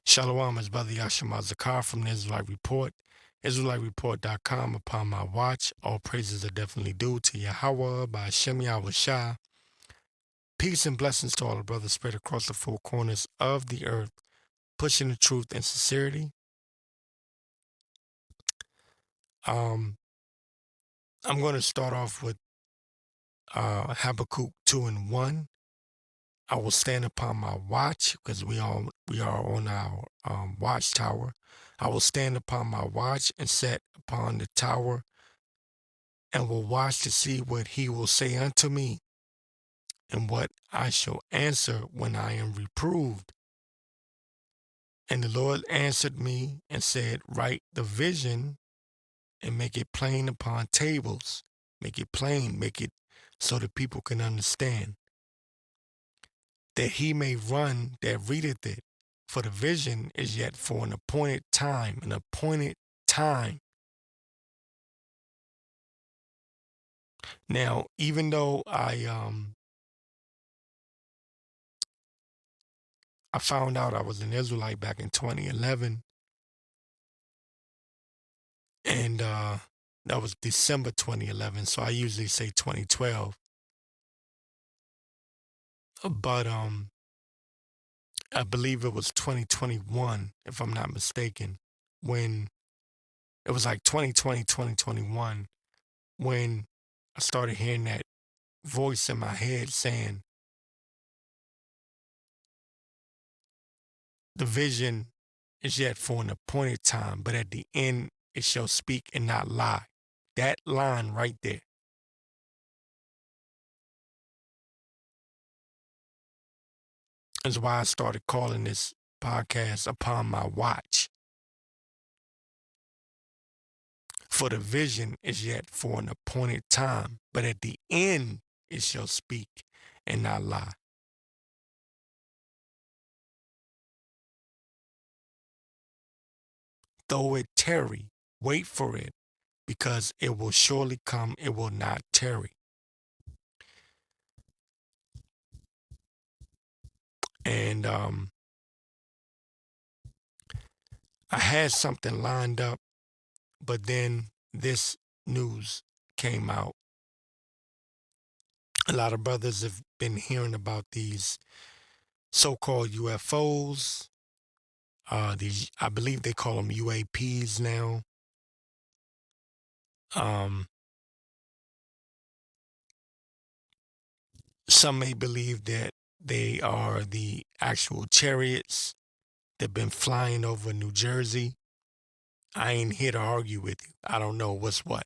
Shalom, is Brother Yashima Zakar from the Israelite Report. IsraeliteReport.com. Upon my watch, all praises are definitely due to Yahawashi by Hashem Yahawashi. Peace and blessings to all the brothers spread across the four corners of the earth, pushing the truth and sincerity. I'm going to start off with Habakkuk 2:1. I will stand upon my watch, because we are on our watchtower. I will stand upon my watch and set upon the tower, and will watch to see what he will say unto me, and what I shall answer when I am reproved. And the Lord answered me and said, write the vision and make it plain upon tables. Make it plain, make it so that people can understand, that he may run that readeth it. For the vision is yet for an appointed time, an appointed time. Now, even though I found out I was an Israelite back in 2011, and that was December 2011, so I usually say 2012. But I believe it was 2021, if I'm not mistaken, when it was like 2020, 2021, when I started hearing that voice in my head saying, the vision is yet for an appointed time, but at the end it shall speak and not lie. That line right there is why I started calling this podcast Upon My Watch. For the vision is yet for an appointed time, but at the end it shall speak and not lie. Though it tarry, wait for it, because it will surely come, it will not tarry. And I had something lined up, but then this news came out. A lot of brothers have been hearing about these so-called UFOs. These, I believe they call them UAPs now. Some may believe that they are the actual chariots that have been flying over New Jersey. I ain't here to argue with you. I don't know what's what,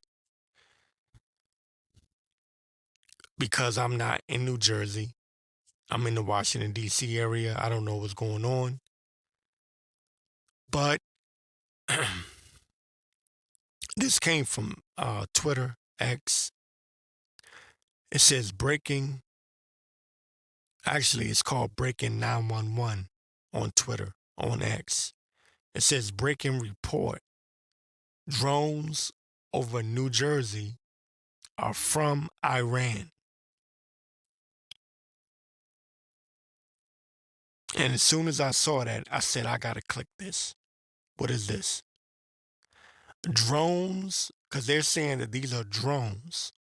because I'm not in New Jersey. I'm in the Washington, D.C. area. I don't know what's going on. But this came from Twitter, X. It says breaking. Actually, it's called Breaking 911 on Twitter, on X. It says breaking report. Drones over New Jersey are from Iran. And as soon as I saw that, I said, I got to click this. What is this? Drones, because they're saying that these are drones.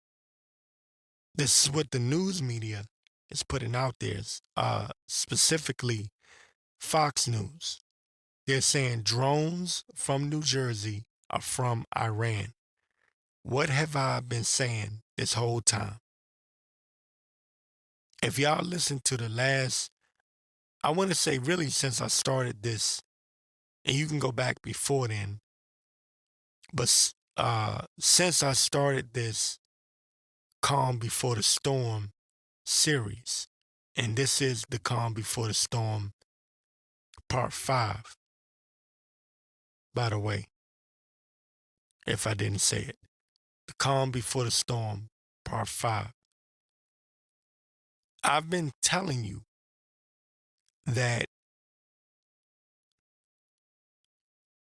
This is what the news media is putting out there, specifically Fox News. They're saying drones from New Jersey are from Iran. What have I been saying this whole time? If y'all listen to the last, I want to say really since I started this, and you can go back before then, but since I started this Calm Before the Storm series, and this is the Calm Before the Storm Part 5, by the way, if I didn't say it. The Calm Before the Storm Part 5. I've been telling you that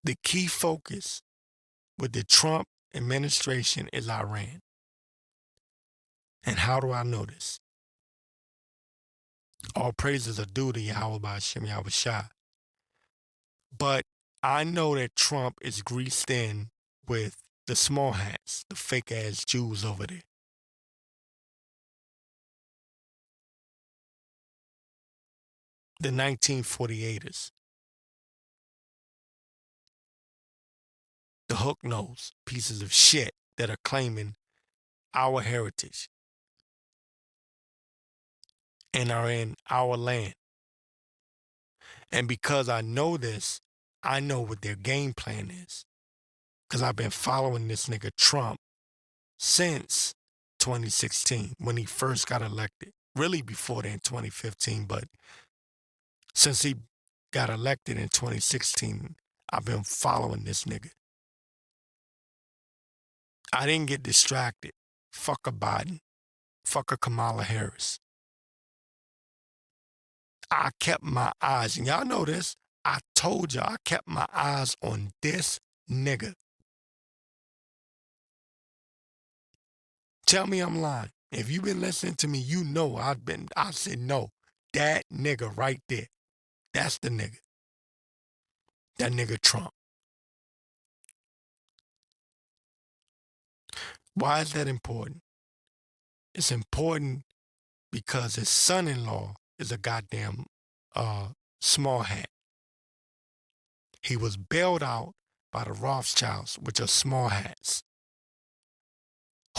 the key focus with the Trump administration is Iran. And how do I know this? All praises are due to Yahawashi by Hashem Yahawashi. But I know that Trump is greased in with the small hats, the fake ass Jews over there. The 1948ers, the hook nose pieces of shit that are claiming our heritage and are in our land. And because I know this, I know what their game plan is. Because I've been following this nigga Trump since 2016 when he first got elected. Really before then, 2015, but since he got elected in 2016, I've been following this nigga. I didn't get distracted. Fuck a Biden. Fuck a Kamala Harris. I kept my eyes, and y'all know this. I told y'all I kept my eyes on this nigga. Tell me I'm lying. If you've been listening to me, you know I said no. That nigga right there. That's the nigga. That nigga Trump. Why is that important? It's important because his son-in-law is a goddamn uh, small hat. He was bailed out by the Rothschilds, which are small hats.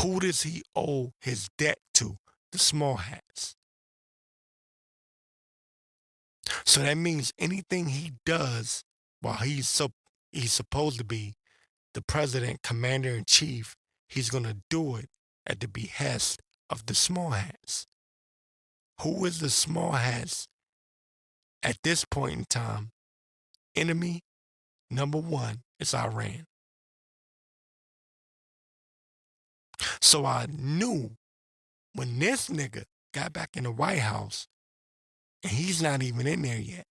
Who does he owe his debt to? The small hats. So that means anything he does while he's supposed to be the president, commander in chief, he's going to do it at the behest of the small hats. Who is the small hats at this point in time? Enemy number one is Iran. So I knew when this nigga got back in the White House, and he's not even in there yet,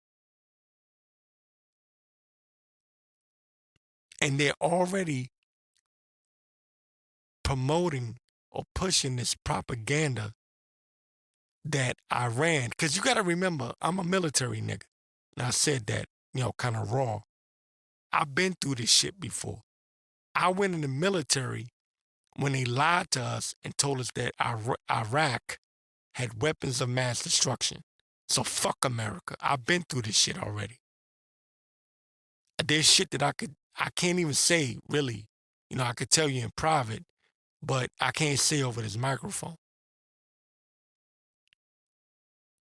and they're already promoting or pushing this propaganda that Iran, because you got to remember, I'm a military nigga. And I said that, kind of raw. I've been through this shit before. I went in the military when they lied to us and told us that Iraq had weapons of mass destruction. So fuck America. I've been through this shit already. There's shit that I can't even say really. I could tell you in private, but I can't say over this microphone.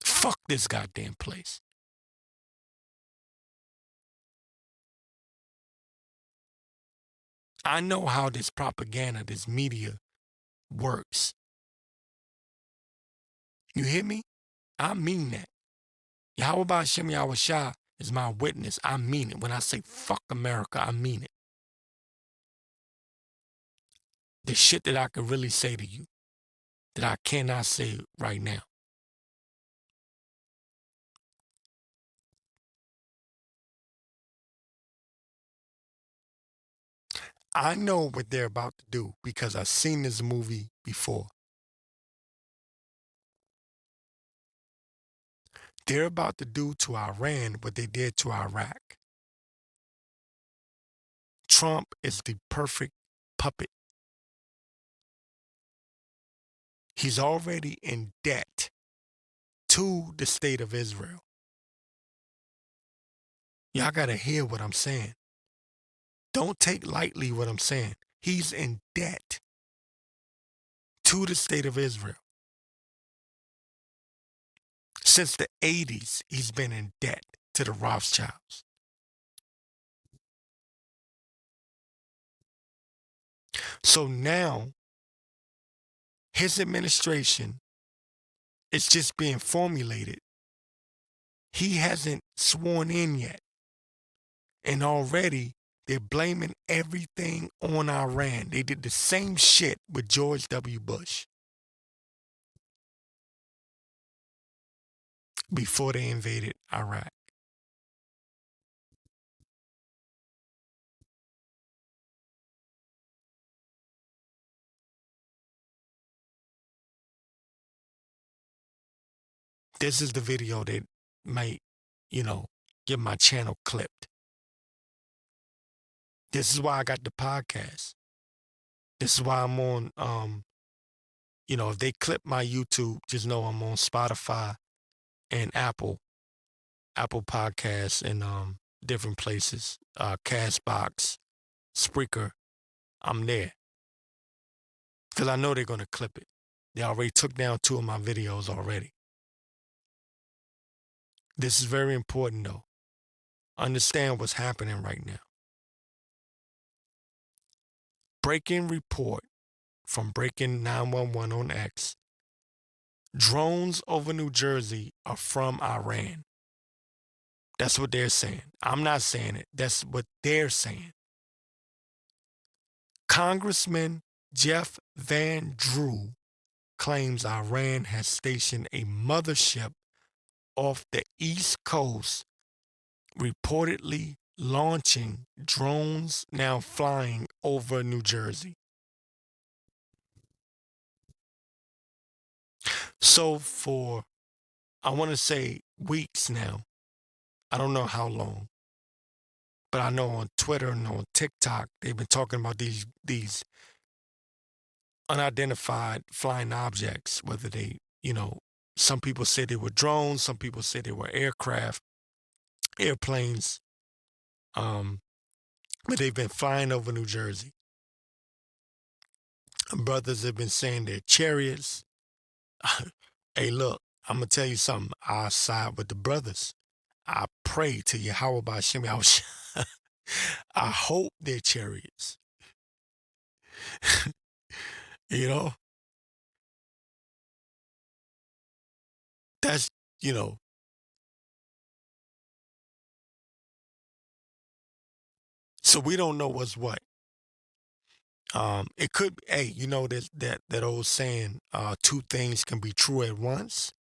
Fuck this goddamn place. I know how this propaganda, this media works. You hear me? I mean that. Yahawashi is my witness. I mean it. When I say fuck America, I mean it. The shit that I could really say to you that I cannot say right now. I know what they're about to do because I've seen this movie before. They're about to do to Iran what they did to Iraq. Trump is the perfect puppet. He's already in debt to the state of Israel. Y'all got to hear what I'm saying. Don't take lightly what I'm saying. He's in debt to the state of Israel. Since the 80s, he's been in debt to the Rothschilds. So now, his administration is just being formulated. He hasn't sworn in yet. And already, they're blaming everything on Iran. They did the same shit with George W. Bush before they invaded Iraq. This is the video that might, get my channel clipped. This is why I got the podcast. This is why I'm on, if they clip my YouTube, just know I'm on Spotify and Apple Podcasts and different places, Castbox, Spreaker. I'm there because I know they're gonna clip it. They already took down 2 of my videos already. This is very important though. Understand what's happening right now. Breaking report from Breaking 911 on X. Drones over New Jersey are from Iran. That's what they're saying. I'm not saying it. That's what they're saying. Congressman Jeff Van Drew claims Iran has stationed a mothership off the East Coast, reportedly launching drones now flying over New Jersey. So for, I want to say weeks now, I don't know how long, but I know on Twitter and on TikTok, they've been talking about these unidentified flying objects, whether they, some people say they were drones, some people say they were airplanes, but they've been flying over New Jersey. Brothers have been saying they're chariots. Hey, look, I'm gonna tell you something. I side with the brothers. I pray to Yahawashi. I hope they're chariots. you know, that's you know. So we don't know what's what. It could. Hey, that old saying, two things can be true at once.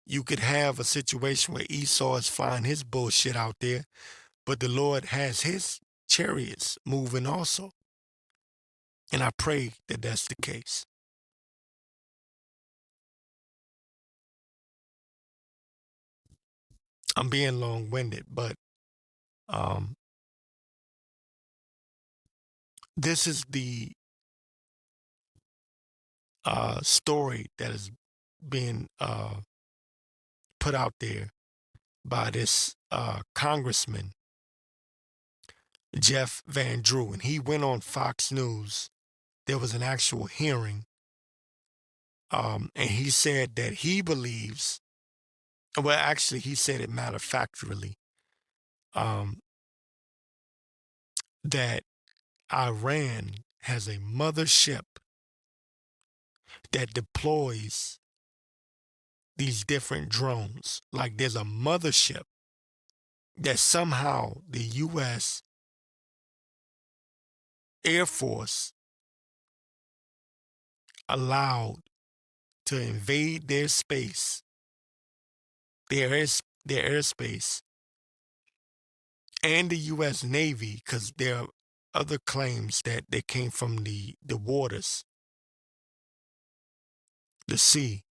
You could have a situation where Esau is flying his bullshit out there, but the Lord has his chariots moving also. And I pray that that's the case. I'm being long winded, but um, this is the story that is being put out there by this Congressman, Jeff Van Drew. And he went on Fox News. There was an actual hearing. And he said that he believes, well, actually, he said it matter of factually, um, that Iran has a mothership that deploys these different drones. Like there's a mothership that somehow the U.S. Air Force allowed to invade their space, their airspace, and the U.S. Navy, because there are other claims that they came from the waters, the sea,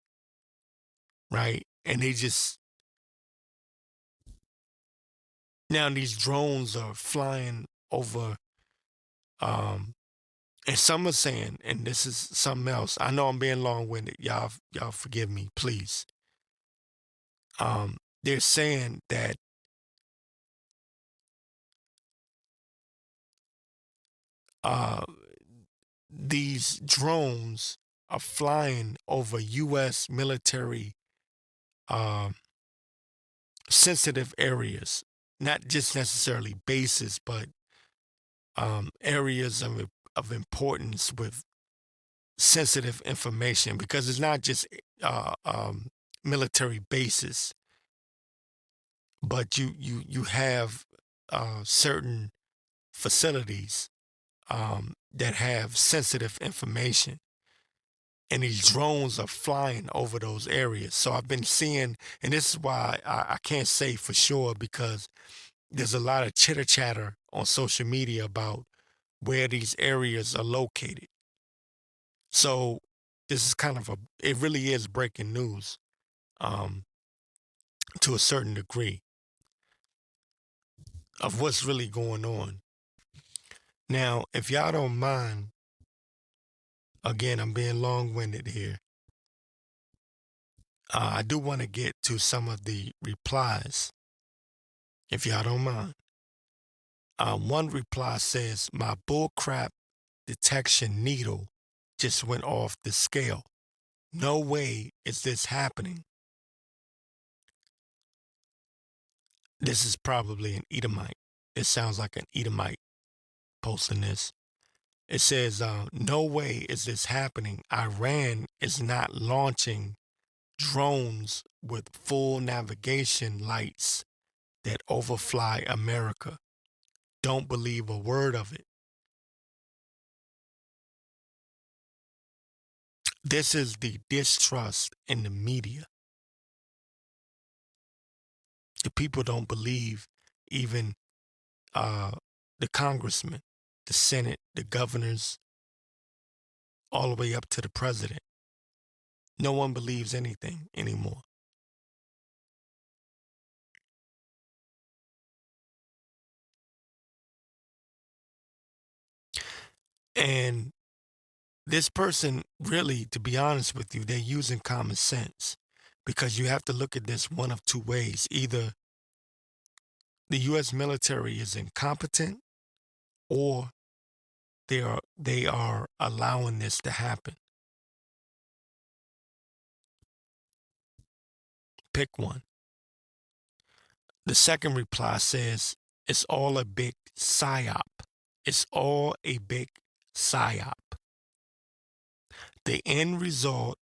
right? And they just now these drones are flying over, and some are saying, and this is something else. I know I'm being long-winded. Y'all forgive me, please. They're saying that uh, these drones are flying over U.S. military um, sensitive areas, not just necessarily bases, but areas of importance with sensitive information, because it's not just uh, um, military bases, but you have certain facilities that have sensitive information, and these drones are flying over those areas. So I've been seeing, and this is why I can't say for sure, because there's a lot of chitter chatter on social media about where these areas are located. So this is kind of it really is breaking news um, to a certain degree of what's really going on. Now, if y'all don't mind, again, I'm being long-winded here. I do want to get to some of the replies, if y'all don't mind. One reply says, my bullcrap detection needle just went off the scale. No way is this happening. This is probably an Edomite. It sounds like an Edomite posting this. It says, no way is this happening. Iran is not launching drones with full navigation lights that overfly America. Don't believe a word of it. This is the distrust in the media. The people don't believe even the congressmen, the Senate, the governors, all the way up to the president. No one believes anything anymore. And this person, really, to be honest with you, they're using common sense, because you have to look at this one of two ways. Either the U.S. military is incompetent, or they are allowing this to happen. Pick one. The second reply says, it's all a big psyop. It's all a big psyop. The end result,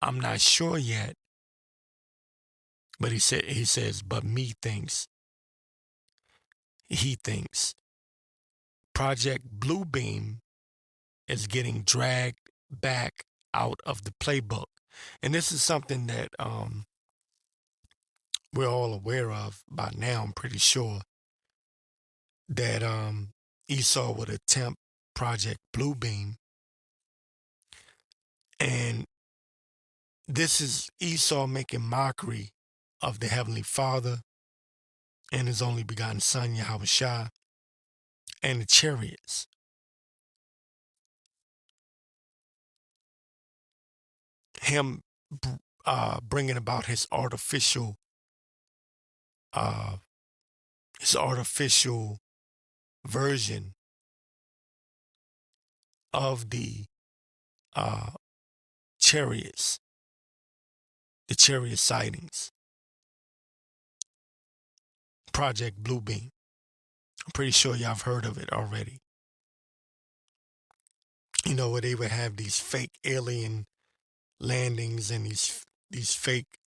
I'm not sure yet, but he says, but he thinks Project Bluebeam is getting dragged back out of the playbook. And this is something that we're all aware of by now, I'm pretty sure, that Esau would attempt Project Bluebeam. And this is Esau making mockery of the Heavenly Father and his only begotten Son, Yahawashi, and the chariots. Him bringing about uh, his artificial version of the uh, chariots, the chariot sightings, Project Bluebeam. I'm pretty sure y'all have heard of it already. You know, where they would have these fake alien landings and these fake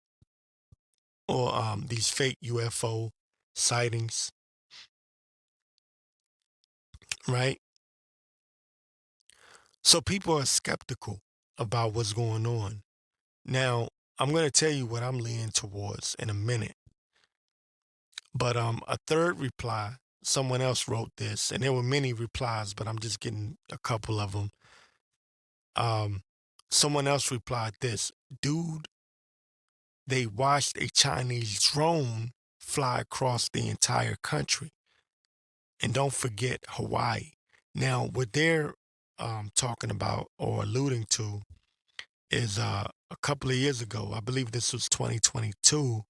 these fake UFO sightings, right? So people are skeptical about what's going on. Now, I'm going to tell you what I'm leaning towards in a minute. But a third reply, someone else wrote this, and there were many replies, but I'm just getting a couple of them. Someone else replied this, dude, they watched a Chinese drone fly across the entire country. And don't forget Hawaii. Now, what they're talking about or alluding to is a couple of years ago, I believe this was 2022,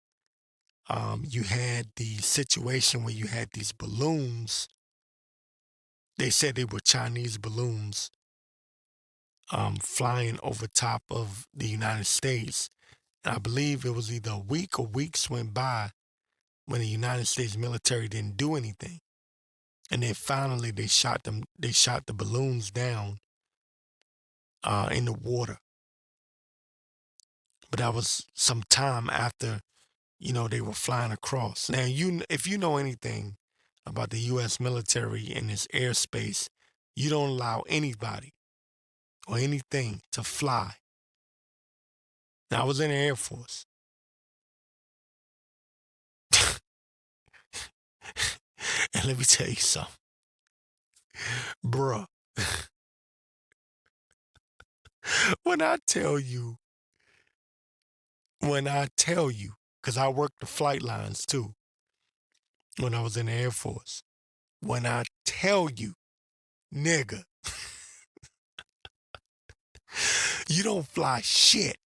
you had the situation where you had these balloons. They said they were Chinese balloons flying over top of the United States. And I believe it was either a week or weeks went by when the United States military didn't do anything. And then finally they shot the balloons down in the water. But that was some time after, they were flying across. Now, if you know anything about the U.S. military and its airspace, you don't allow anybody or anything to fly. Now, I was in the Air Force. And let me tell you something, bruh. When I tell you, because I worked the flight lines too when I was in the Air Force. When I tell you Nigga, you don't fly shit.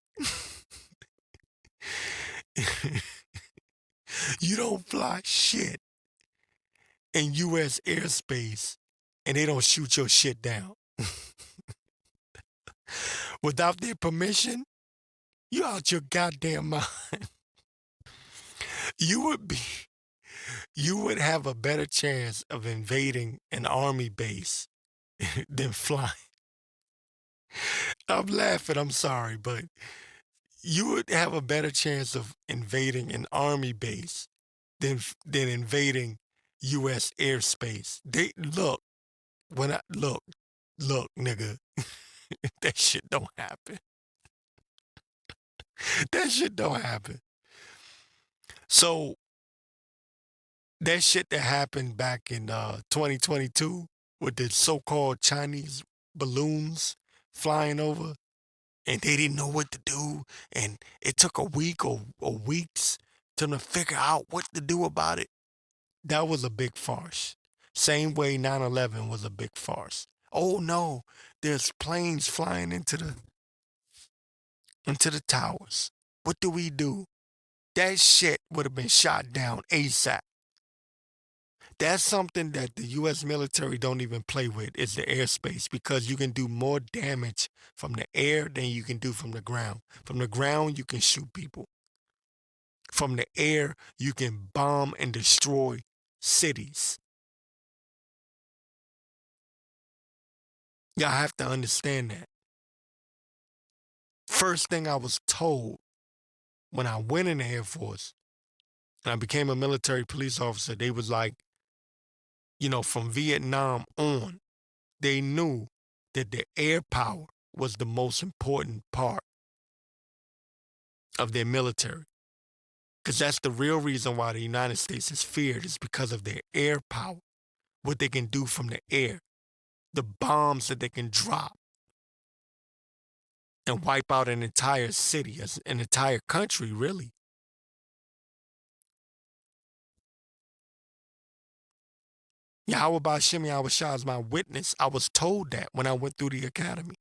You don't fly shit in U.S. airspace and they don't shoot your shit down. Without their permission, you out your goddamn mind. You would be, you would have a better chance of invading an army base than flying. I'm laughing, I'm sorry, but you would have a better chance of invading an army base than invading U.S. airspace. They look when I look, nigga, that shit don't happen. That shit don't happen. So that shit that happened back in 2022 with the so-called Chinese balloons flying over and they didn't know what to do and it took a week or weeks to figure out what to do about it. That was a big farce. Same way 9/11 was a big farce. Oh no, there's planes flying into the towers. What do we do? That shit would have been shot down ASAP. That's something that the US military don't even play with is the airspace because you can do more damage from the air than you can do from the ground. From the ground, you can shoot people. From the air, you can bomb and destroy cities. Y'all have to understand that. First thing I was told when I went in the Air Force and I became a military police officer, they was like, from Vietnam on, they knew that the air power was the most important part of their military. Because that's the real reason why the United States is feared is because of their air power, what they can do from the air, the bombs that they can drop and wipe out an entire city, an entire country, really. Yahawashi is my witness. I was told that when I went through the academy.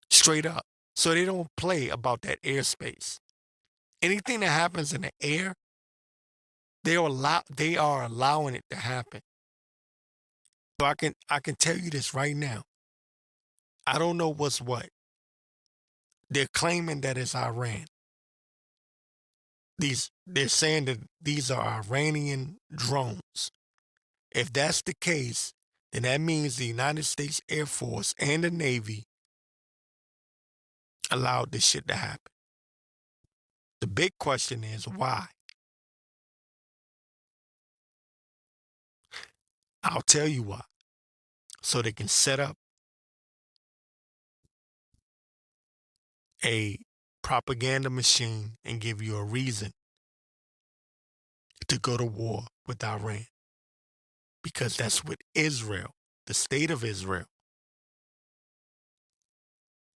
Straight up. So they don't play about that airspace. Anything that happens in the air, they are allowing it to happen. So I can tell you this right now. I don't know what's what. They're claiming that it's Iran. They're saying that these are Iranian drones. If that's the case, then that means the United States Air Force and the Navy allowed this shit to happen. The big question is why? I'll tell you why. So they can set up a propaganda machine and give you a reason to go to war with Iran. Because that's what Israel, the state of Israel,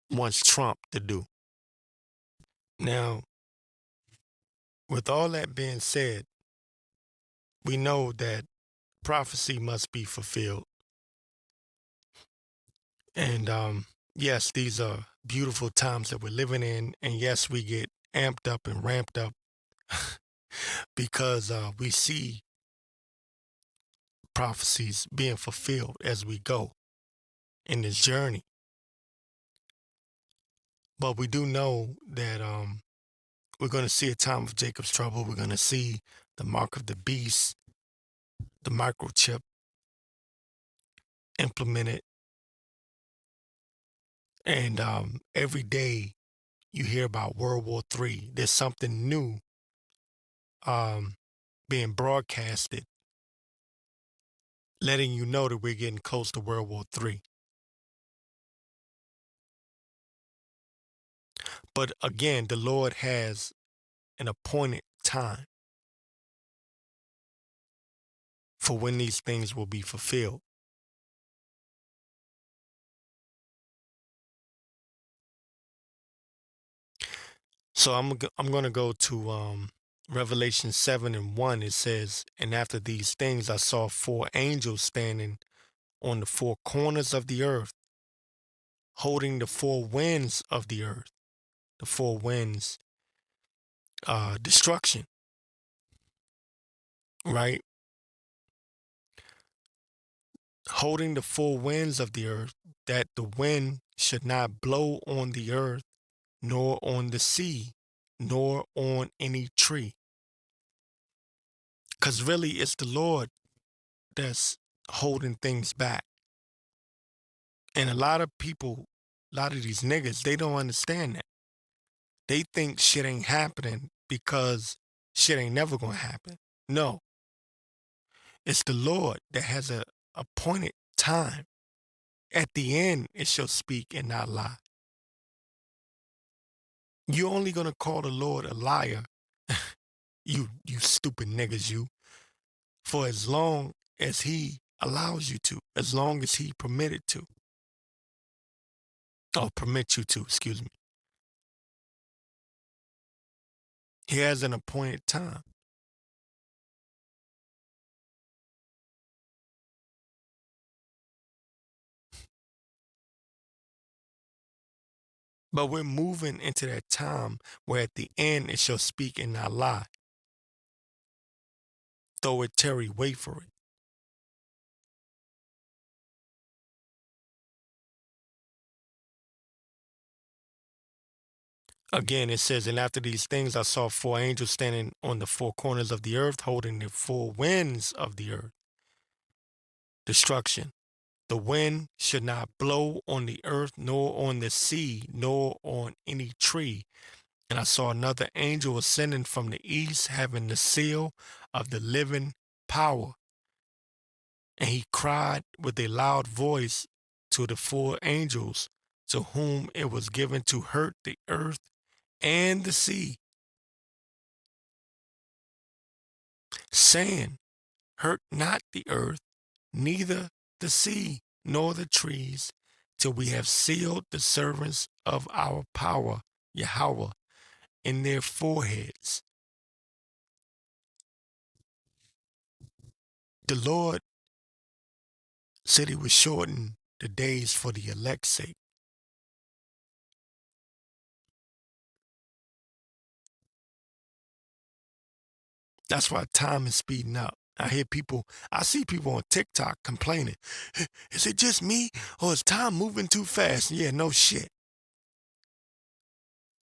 wants Trump to do. Now, with all that being said, we know that prophecy must be fulfilled. And yes, these are beautiful times that we're living in. And yes, we get amped up and ramped up because we see prophecies being fulfilled as we go in this journey. But we do know that we're going to see a time of Jacob's trouble. We're going to see the mark of the beast, the microchip implemented. And every day you hear about World War III. There's something new being broadcasted, letting you know that we're getting close to World War III. But again, the Lord has an appointed time for when these things will be fulfilled. So I'm going to go to Revelation 7:1. It says, "And after these things I saw four angels standing on the four corners of the earth, holding the four winds of the earth. The four winds, destruction, right? Holding the four winds of the earth, that the wind should not blow on the earth, nor on the sea, nor on any tree. Because really, it's the Lord that's holding things back. And a lot of people, a lot of these niggas, they don't understand that. They think shit ain't happening because shit ain't never gonna happen. No, it's the Lord that has a appointed time. At the end, it shall speak and not lie. You're only gonna call the Lord a liar, you stupid niggas, you, for as long as he allows you to, as long as he permitted to. Or permit you to, excuse me. He has an appointed time. But we're moving into that time where at the end it shall speak and not lie. Though it tarry, wait for it. Again, it says, and after these things I saw four angels standing on the four corners of the earth, holding the four winds of the earth. Destruction. The wind should not blow on the earth, nor on the sea, nor on any tree. And I saw another angel ascending from the east, having the seal of the living power. And he cried with a loud voice to the four angels to whom it was given to hurt the earth and the sea, saying, hurt not the earth, neither the sea, nor the trees, till we have sealed the servants of our power, Yahweh, in their foreheads. The Lord said he would shorten the days for the elect's sake. That's why time is speeding up. I see people on TikTok complaining. Is it just me or is time moving too fast? Yeah, no shit.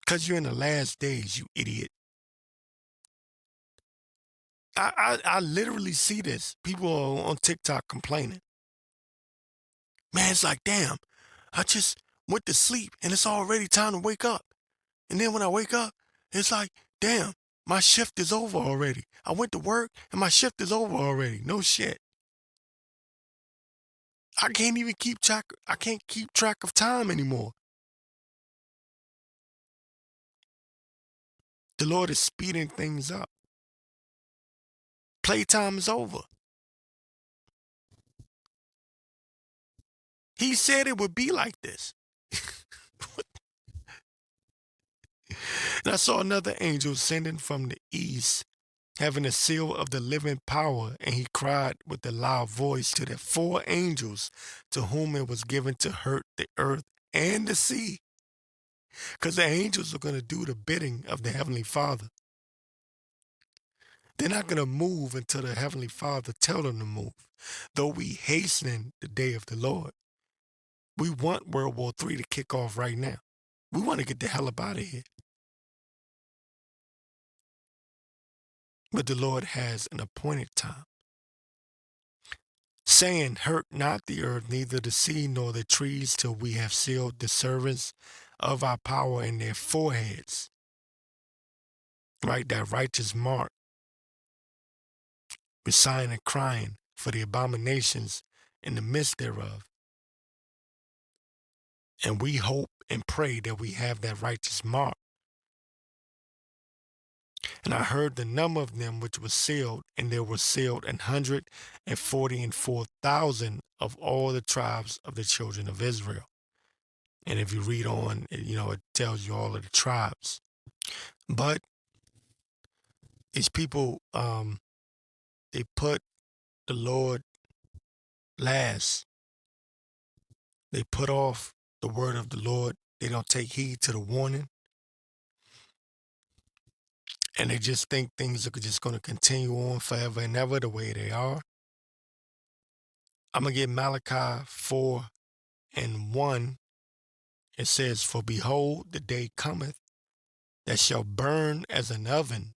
Because you're in the last days, you idiot. I literally see this. People are on TikTok complaining. Man, it's like, damn, I just went to sleep and it's already time to wake up. And then when I wake up, it's like, damn, my shift is over already. I went to work and my shift is over already. No shit. I can't keep track of time anymore. The Lord is speeding things up. Playtime is over. He said it would be like this. And I saw another angel ascending from the east, having a seal of the living power, and he cried with a loud voice to the four angels to whom it was given to hurt the earth and the sea. Because the angels are going to do the bidding of the Heavenly Father. They're not going to move until the Heavenly Father tell them to move. Though we hastening the day of the Lord, we want World War III to kick off right now. We want to get the hell up out of here. But the Lord has an appointed time, saying, hurt not the earth, neither the sea nor the trees, till we have sealed the servants of our power in their foreheads. Right, that righteous mark, with sighing and crying for the abominations in the midst thereof. And we hope and pray that we have that righteous mark. And I heard the number of them which was sealed, and there were sealed 144,000 of all the tribes of the children of Israel. And if you read on, it tells you all of the tribes. But these people, they put the Lord last. They put off the word of the Lord. They don't take heed to the warning. And they just think things are just going to continue on forever and ever the way they are. I'm going to get Malachi 4:1. It says, "For behold, the day cometh that shall burn as an oven,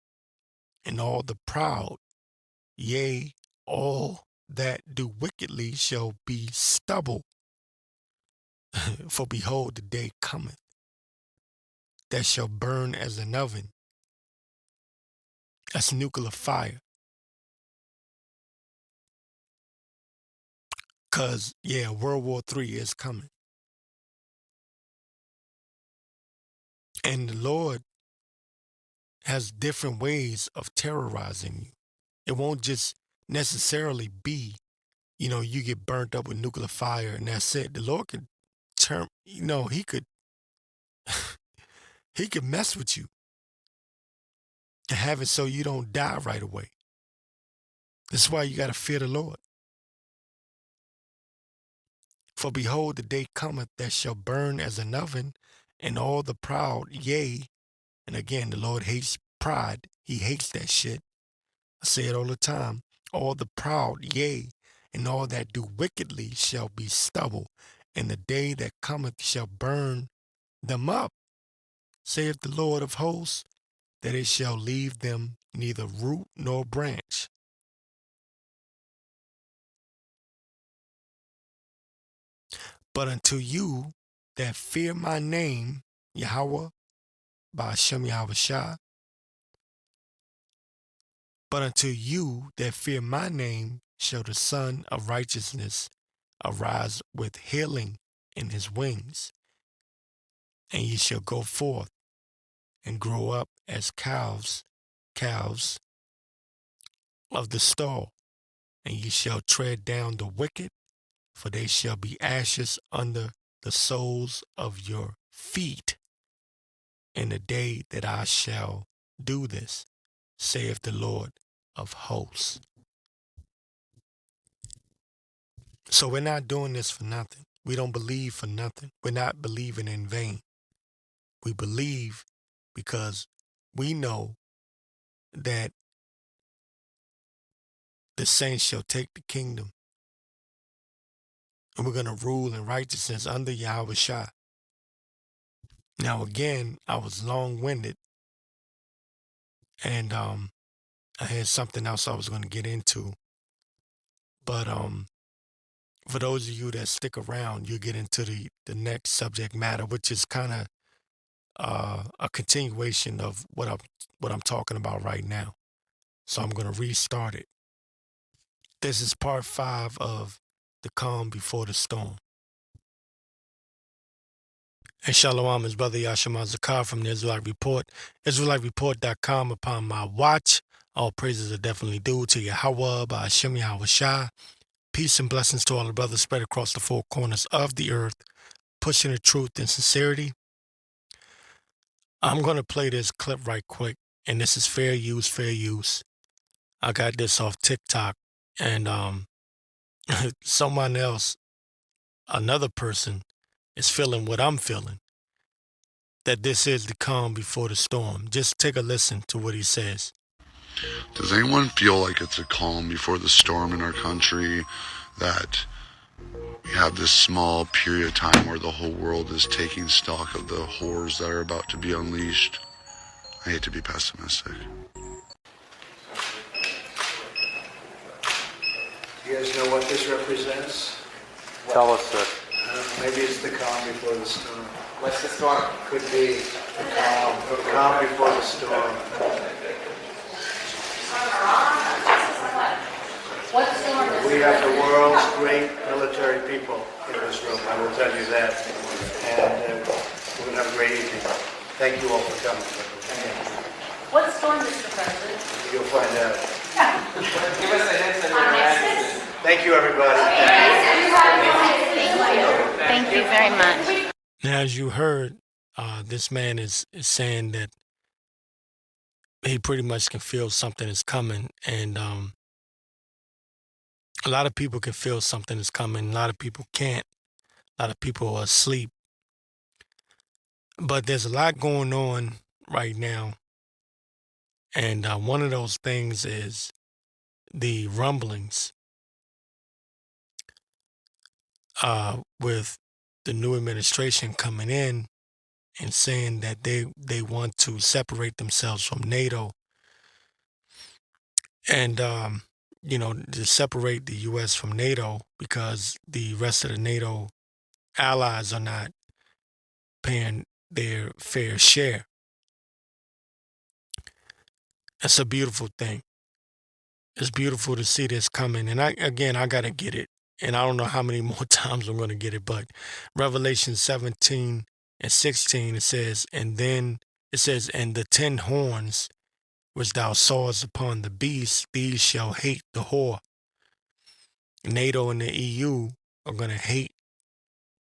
and all the proud, yea, all that do wickedly shall be stubble. For behold, the day cometh that shall burn as an oven." That's nuclear fire. Because, World War III is coming. And the Lord has different ways of terrorizing you. It won't just necessarily be, you get burnt up with nuclear fire and that's it. The Lord could he could mess with you and have it so you don't die right away. That's why you got to fear the Lord. For behold, the day cometh that shall burn as an oven, and all the proud, yea. And again, the Lord hates pride. He hates that shit. I say it all the time. All the proud, yea, and all that do wickedly shall be stubble, and the day that cometh shall burn them up, saith the Lord of hosts, that it shall leave them neither root nor branch. But unto you that fear my name, Yahweh, by Hashem Yahawashi, but unto you that fear my name shall the Son of Righteousness arise with healing in his wings, and ye shall go forth and grow up as calves of the stall, and ye shall tread down the wicked, for they shall be ashes under the soles of your feet in the day that I shall do this, saith the Lord of hosts. So we're not doing this for nothing. We don't believe for nothing. We're not believing in vain. We believe because we know that the saints shall take the kingdom, and we're going to rule in righteousness under Yahawashi. Now, again, I was long-winded, and I had something else I was going to get into. But for those of you that stick around, you get into the next subject matter, which is kind of a continuation of what I'm talking about right now. So I'm going to restart it. This is part 5 of the calm before the storm. And Shalom, his brother Yashima Zakar from the Israelite Report, IsraeliteReport.com. Upon my watch, all praises are definitely due to Yahweh by Hashem Yahawashi. Peace and blessings to all the brothers spread across the 4 corners of the earth, pushing the truth and sincerity. I'm going to play this clip right quick, and this is fair use. I got this off TikTok, and someone else, another person, is feeling what I'm feeling, that this is the calm before the storm. Just take a listen to what he says. Does anyone feel like it's a calm before the storm in our country, that we have this small period of time where the whole world is taking stock of the horrors that are about to be unleashed? I hate to be pessimistic. You guys know what this represents? Tell us, sir. Maybe it's the calm before the storm. What's the storm? Could be the calm before the storm. What storm is We have the world's great military people in this room, I will tell you that. And we're going to have a great evening. Thank you all for coming. What storm, Mr. President? You'll find out. Give us a hint of your answers. Thank you, everybody. Thank you very much. Now, as you heard, this man is saying that he pretty much can feel something is coming, and a lot of people can feel something is coming. A lot of people can't. A lot of people are asleep. But there's a lot going on right now. And one of those things is the rumblings with the new administration coming in and saying that they want to separate themselves from NATO and to separate the U.S. from NATO because the rest of the NATO allies are not paying their fair share. That's a beautiful thing. It's beautiful to see this coming, and I gotta get it, and I don't know how many more times I'm gonna get it, but Revelation 17 and 16 it says, and then it says, and the 10 horns which thou sawest upon the beast, these shall hate the whore. NATO and the EU are going to hate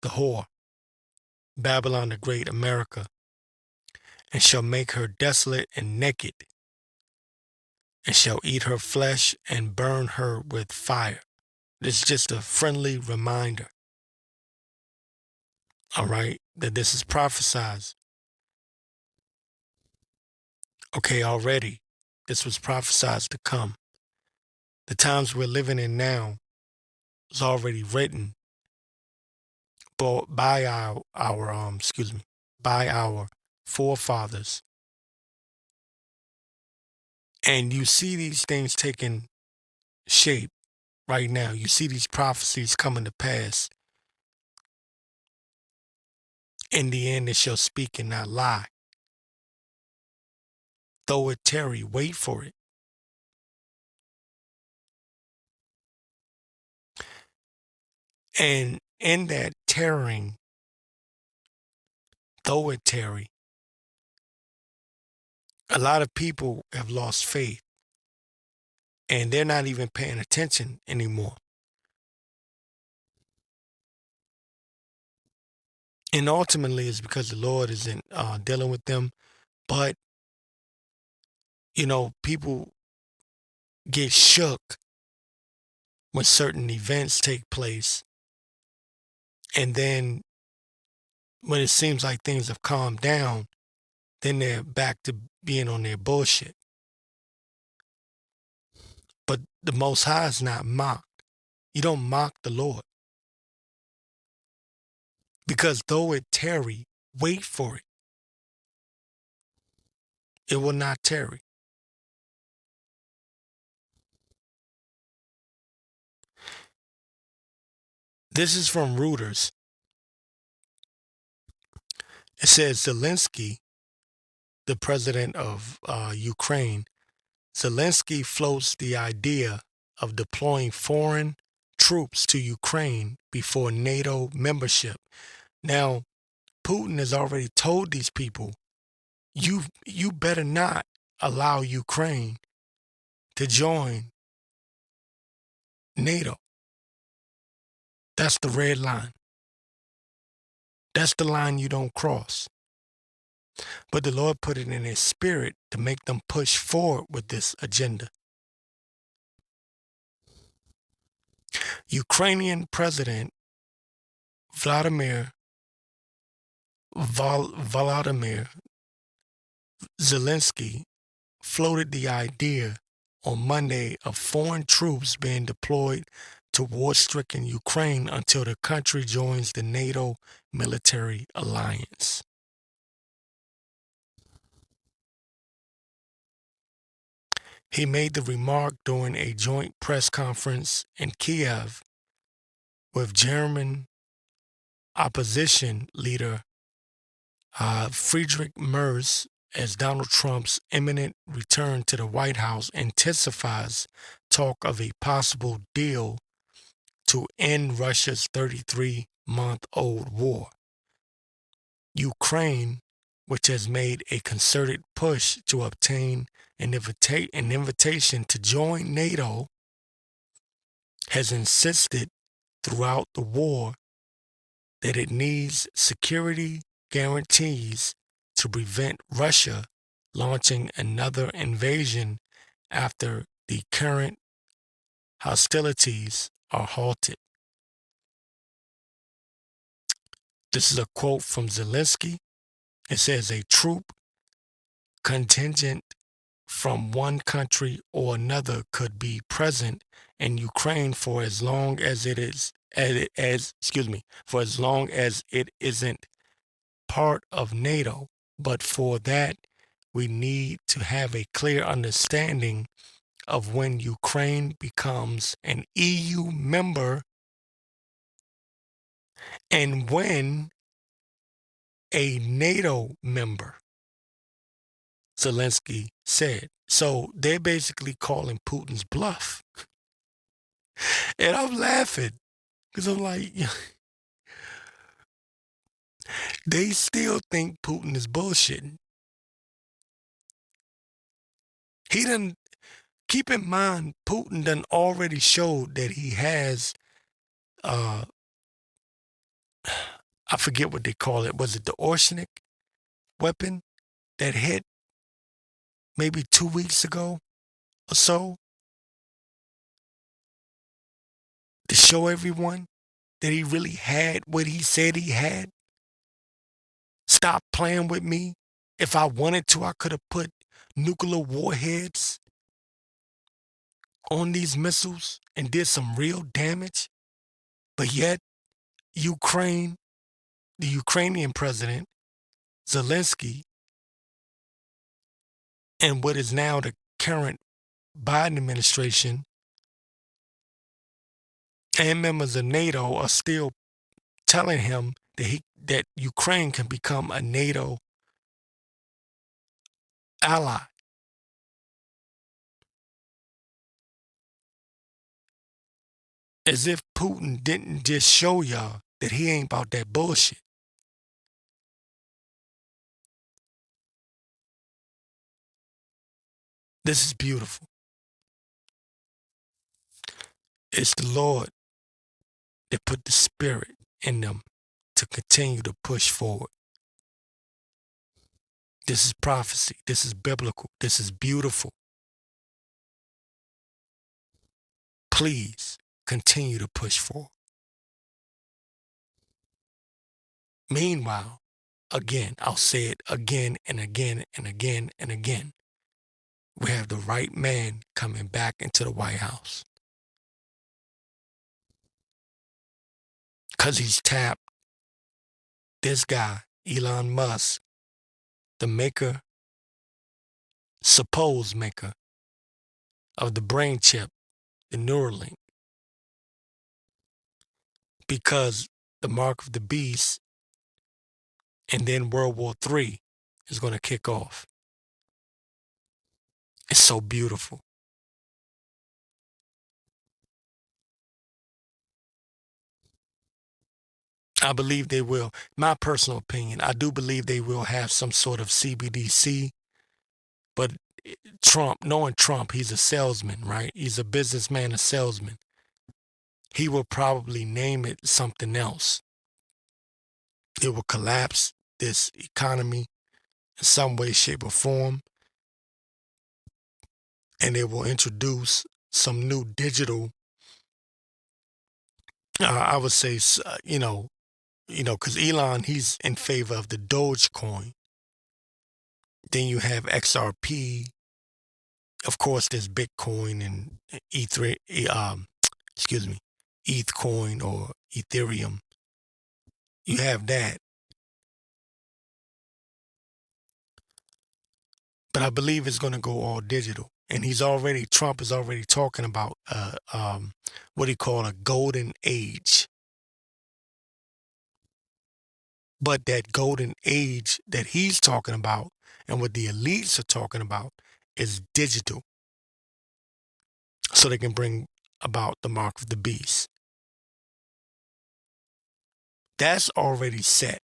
the whore, Babylon the Great, America, and shall make her desolate and naked, and shall eat her flesh and burn her with fire. This is just a friendly reminder, all right, that this is prophesied. Okay, already, this was prophesied to come. The times we're living in now is already written by by our forefathers. And you see these things taking shape right now. You see these prophecies coming to pass. In the end, it shall speak and not lie. Though it tarry, wait for it. And in that tarrying, though it tarry, a lot of people have lost faith and they're not even paying attention anymore. And ultimately, it's because the Lord isn't dealing with them. But, people get shook when certain events take place. And then when it seems like things have calmed down, then they're back to being on their bullshit. But the Most High is not mocked. You don't mock the Lord. Because though it tarry, wait for it. It will not tarry. This is from Reuters. It says Zelensky, the president of Ukraine, Zelensky floats the idea of deploying foreign troops to Ukraine before NATO membership. Now, Putin has already told these people, you better not allow Ukraine to join NATO. That's the red line. That's the line you don't cross. But the Lord put it in his spirit to make them push forward with this agenda. Ukrainian President Volodymyr Zelensky floated the idea on Monday of foreign troops being deployed to war-stricken Ukraine until the country joins the NATO military alliance. He made the remark during a joint press conference in Kiev with German opposition leader Friedrich Merz as Donald Trump's imminent return to the White House intensifies talk of a possible deal to end Russia's 33-month-old war. Ukraine, which has made a concerted push to obtain an invitation to join NATO, has insisted throughout the war that it needs security guarantees to prevent Russia launching another invasion after the current hostilities are halted. This is a quote from Zelensky. It says a troop contingent from one country or another could be present in Ukraine for as long as it is for as long as it isn't part of NATO. But for that, we need to have a clear understanding of when Ukraine becomes an EU member and when a NATO member, Zelensky said. So they're basically calling Putin's bluff. And I'm laughing because I'm like, they still think Putin is bullshitting. He done, keep in mind, Putin done already showed that he has, I forget what they call it. Was it the Orsenic weapon that hit maybe 2 weeks ago or so? To show everyone that he really had what he said he had. Stop playing with me. If I wanted to, I could have put nuclear warheads on these missiles and did some real damage. But yet, Ukraine, the Ukrainian president, Zelensky, and what is now the current Biden administration and members of NATO are still telling him that Ukraine can become a NATO ally. As if Putin didn't just show y'all that he ain't about that bullshit. This is beautiful. It's the Lord that put the spirit in them to continue to push forward. This is prophecy. This is biblical. This is beautiful. Please continue to push forward. Meanwhile, again, I'll say it again and again and again and again. We have the right man coming back into the White House. Because he's tapped this guy, Elon Musk, the maker, supposed maker of the brain chip, the Neuralink. Because the mark of the beast and then World War III is going to kick off. It's so beautiful. I believe they will. My personal opinion, I do believe they will have some sort of CBDC. But Trump, knowing Trump, he's a salesman, right? He's a businessman, a salesman. He will probably name it something else. It will collapse this economy in some way, shape, or form. And it will introduce some new digital, I would say, because Elon, he's in favor of the Dogecoin. Then you have XRP. Of course, there's Bitcoin and ETHcoin or Ethereum. You have that. But I believe it's going to go all digital. And Trump is already talking about what he call a golden age. But that golden age that he's talking about and what the elites are talking about is digital. So they can bring about the mark of the beast. That's already set,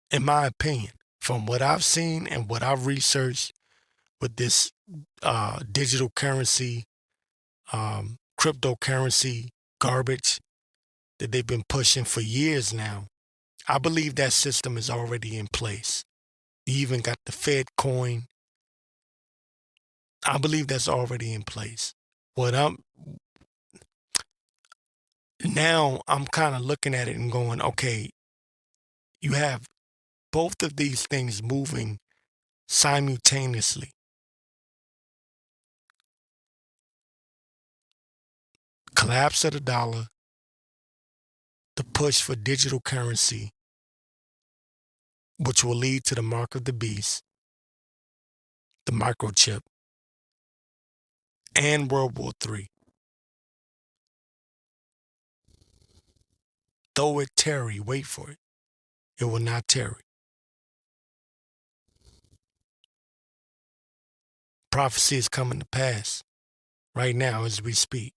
in my opinion, from what I've seen and what I've researched with this digital currency, cryptocurrency garbage that they've been pushing for years now. I believe that system is already in place. You even got the Fed coin. I believe that's already in place. I'm kind of looking at it and going, okay, You have both of these things moving simultaneously. Collapse of the dollar, the push for digital currency, which will lead to the mark of the beast, the microchip, and World War III. Though it tarry, wait for it. It will not tarry. Prophecy is coming to pass right now as we speak.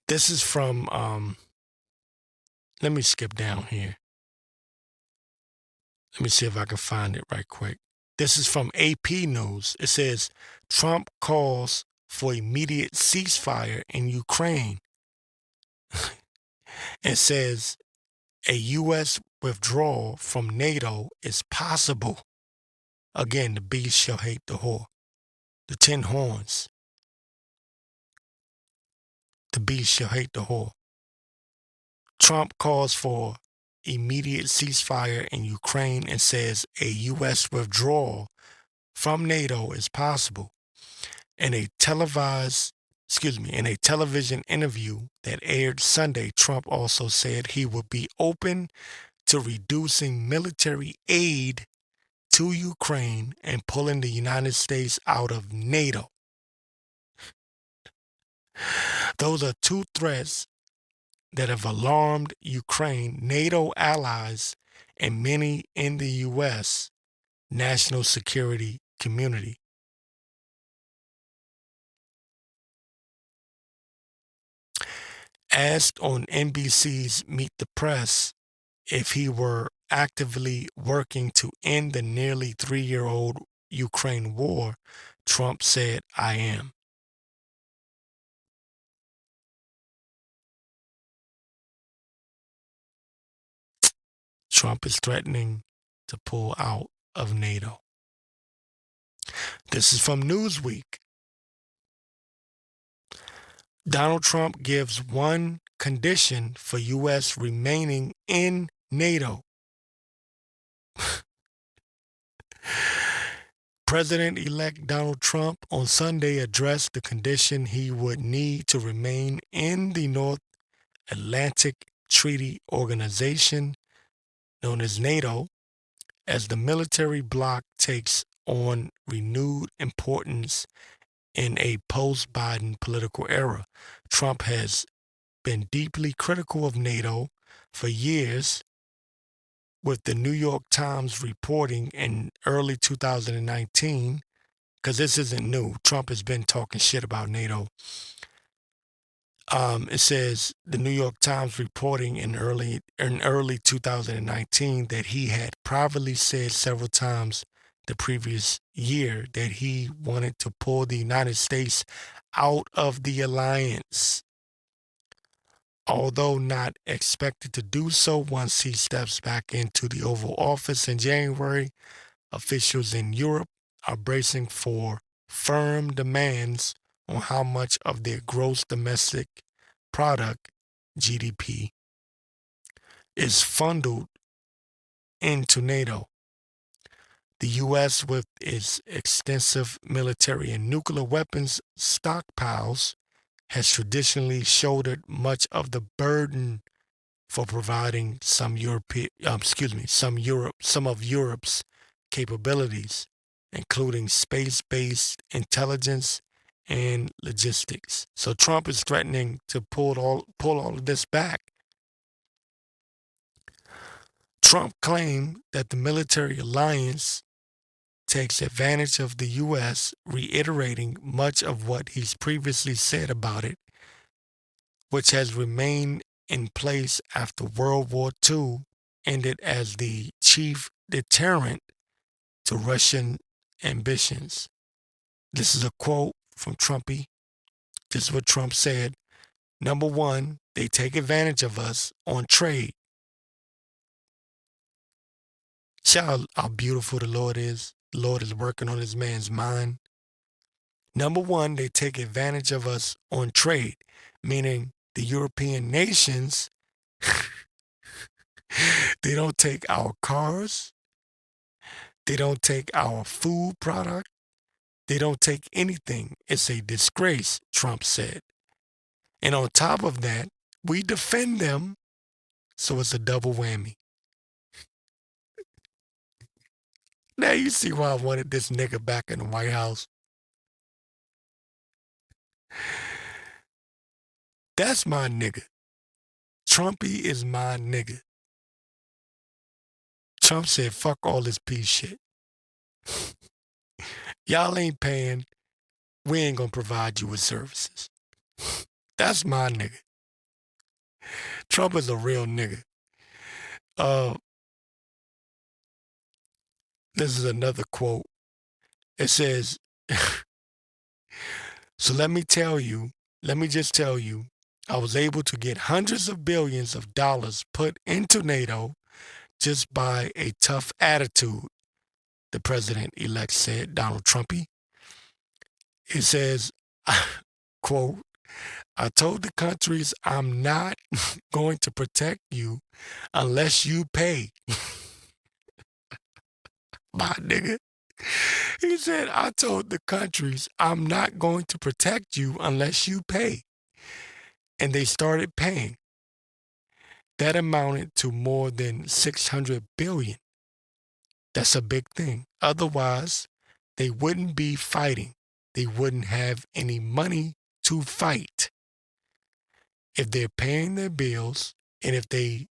This is from, let me skip down here. Let me see if I can find it right quick. This is from AP News. It says, Trump calls for immediate ceasefire in Ukraine. It says, a U.S. withdrawal from NATO is possible. Again, the beast shall hate the whore. The 10 horns. The beast shall hate the whore. Trump calls for immediate ceasefire in Ukraine and says a U.S. withdrawal from NATO is possible. In a television interview that aired Sunday, Trump also said he would be open to reducing military aid to Ukraine and pulling the United States out of NATO. Those are two threats that have alarmed Ukraine, NATO allies, and many in the U.S. national security community. Asked on NBC's Meet the Press if he were actively working to end the nearly 3-year-old Ukraine war, Trump said, I am. Trump is threatening to pull out of NATO. This is from Newsweek. Donald Trump gives one condition for U.S. remaining in NATO. President-elect Donald Trump on Sunday addressed the condition he would need to remain in the North Atlantic Treaty Organization, known as NATO, as the military bloc takes on renewed importance in a post-Biden political era. Trump has been deeply critical of NATO for years, with the New York Times reporting in early 2019, because this isn't new. Trump has been talking shit about NATO. It says the New York Times reporting in early 2019 that he had privately said several times the previous year that he wanted to pull the United States out of the alliance. Although not expected to do so once he steps back into the Oval Office in January, officials in Europe are bracing for firm demands on how much of their gross domestic product, GDP, is funneled into NATO. The U.S., with its extensive military and nuclear weapons stockpiles, has traditionally shouldered much of the burden for providing some of Europe's capabilities, including space-based intelligence and logistics. So Trump is threatening to pull all of this back. Trump claimed that the military alliance takes advantage of the U.S., reiterating much of what he's previously said about it, which has remained in place after World War II ended as the chief deterrent to Russian ambitions. This is a quote from Trumpy. This is what Trump said. Number one, they take advantage of us on trade. See how beautiful the Lord is? The Lord is working on this man's mind. Number one, they take advantage of us on trade, meaning the European nations They don't take our cars. They don't take our food product. They don't take anything. It's a disgrace, Trump said. And on top of that, we defend them, so it's a double whammy. Now you see why I wanted this nigga back in the White House. That's my nigga. Trumpy is my nigga. Trump said, fuck all this peace shit. Y'all ain't paying. We ain't gonna provide you with services. That's my nigga. Trump is a real nigga. Uh, this is another quote. It says, so let me just tell you, I was able to get hundreds of billions of dollars put into NATO just by a tough attitude, the president-elect said, Donald Trumpy. It says, quote, I told the countries I'm not going to protect you unless you pay. My nigga. He said, I told the countries I'm not going to protect you unless you pay. And they started paying. That amounted to more than 600 billion. That's a big thing. Otherwise, they wouldn't be fighting. They wouldn't have any money to fight. If they're paying their bills, and if they're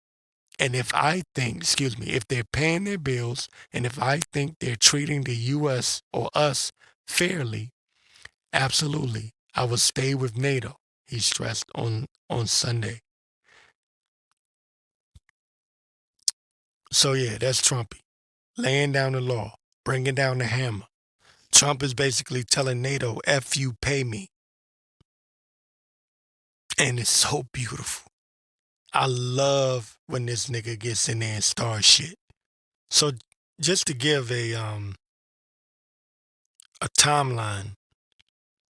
paying their bills, and if I think they're treating the U.S. or us fairly, absolutely, I will stay with NATO, he stressed on Sunday. So yeah, that's Trumpy. Laying down the law, bringing down the hammer. Trump is basically telling NATO, F you, pay me. And it's so beautiful. I love when this nigga gets in there and starts shit. So just to give a timeline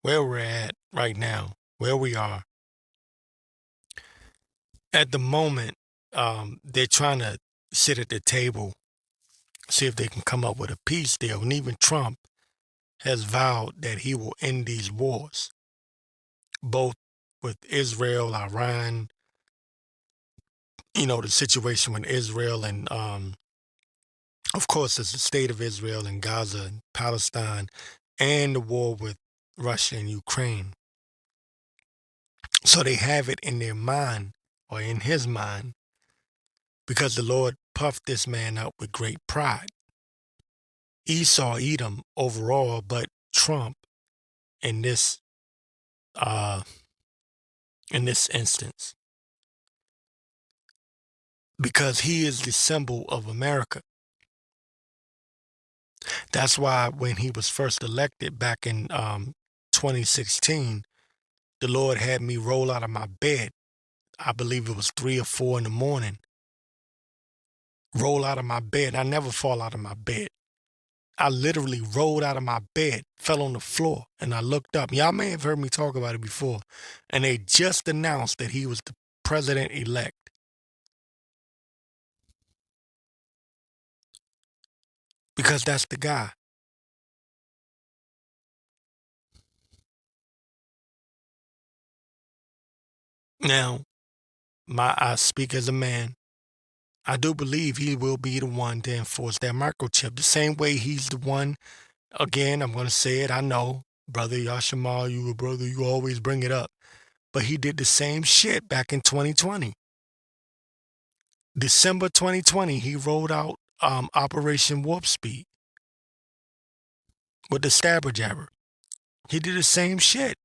where we're at right now, where we are. At the moment, they're trying to sit at the table, see if they can come up with a peace deal. And even Trump has vowed that he will end these wars, both with Israel, Iran, the situation with Israel and, of course, it's the state of Israel and Gaza and Palestine and the war with Russia and Ukraine. So they have it in their mind, or in his mind, because the Lord puffed this man out with great pride. Esau, Edom overall, but Trump in this instance, because he is the symbol of America. That's why when he was first elected back in 2016, the Lord had me roll out of my bed. I believe it was 3 or 4 in the morning. Roll out of my bed. I never fall out of my bed. I literally rolled out of my bed, fell on the floor, and I looked up. Y'all may have heard me talk about it before. And they just announced that he was the president-elect. Because that's the guy. Now, I speak as a man. I do believe he will be the one to enforce that microchip. The same way he's the one, again, I'm going to say it, I know, Brother Yashamal, you a brother, you always bring it up. But he did the same shit back in 2020. December 2020, he rolled out Operation Warp Speed with the stabber jabber. He did the same shit.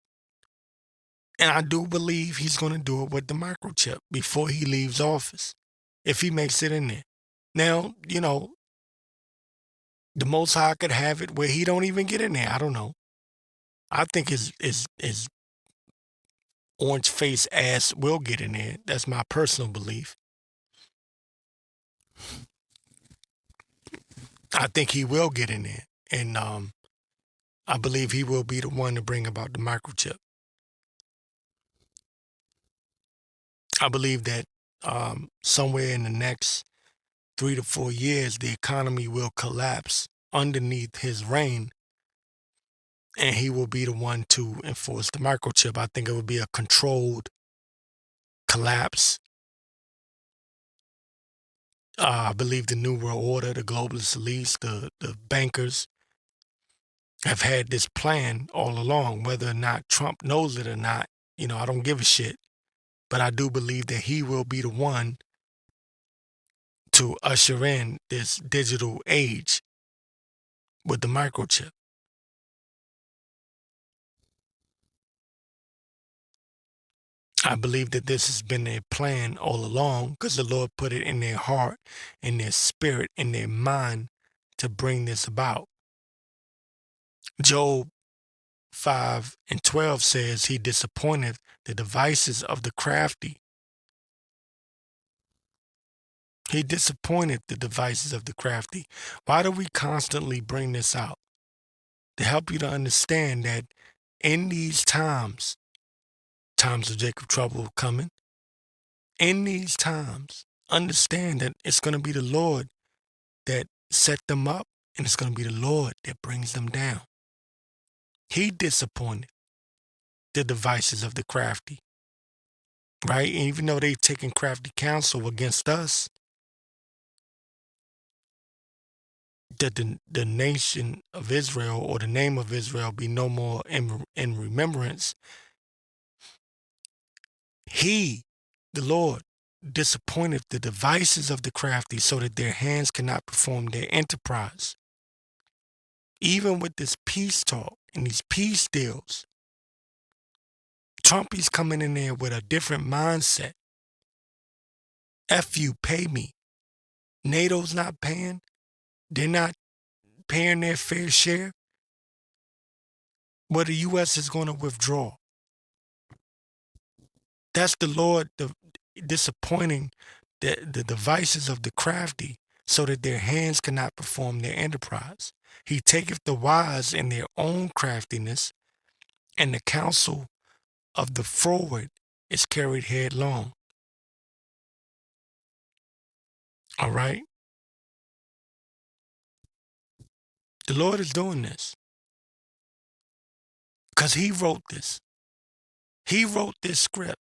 And I do believe he's going to do it with the microchip before he leaves office, if he makes it in there. Now, the Most High could have it where he don't even get in there. I don't know. I think his orange face ass will get in there. That's my personal belief. I think he will get in there. And I believe he will be the one to bring about the microchip. I believe that somewhere in the next 3 to 4 years, the economy will collapse underneath his reign, and he will be the one to enforce the microchip. I think it would be a controlled collapse. I believe the New World Order, the globalists elites, the bankers have had this plan all along. Whether or not Trump knows it or not, I don't give a shit. But I do believe that he will be the one to usher in this digital age with the microchip. I believe that this has been their plan all along because the Lord put it in their heart, in their spirit, in their mind to bring this about. Job 5:12 says he disappointed the devices of the crafty. He disappointed the devices of the crafty. Why do we constantly bring this out? To help you to understand that in these times of Jacob trouble coming, in these times, understand that it's going to be the Lord that set them up, and it's going to be the Lord that brings them down. He disappointed the devices of the crafty, right? And even though they've taken crafty counsel against us, that the nation of Israel or the name of Israel be no more in remembrance. He, the Lord, disappointed the devices of the crafty so that their hands cannot perform their enterprise. Even with this peace talk and these peace deals, Trump is coming in there with a different mindset. F you, pay me. NATO's not paying. They're not paying their fair share. Well, the U.S. is going to withdraw. That's the Lord disappointing the devices of the crafty so that their hands cannot perform their enterprise. He taketh the wise in their own craftiness, and the counsel of the froward is carried headlong. All right? The Lord is doing this because he wrote this. He wrote this script.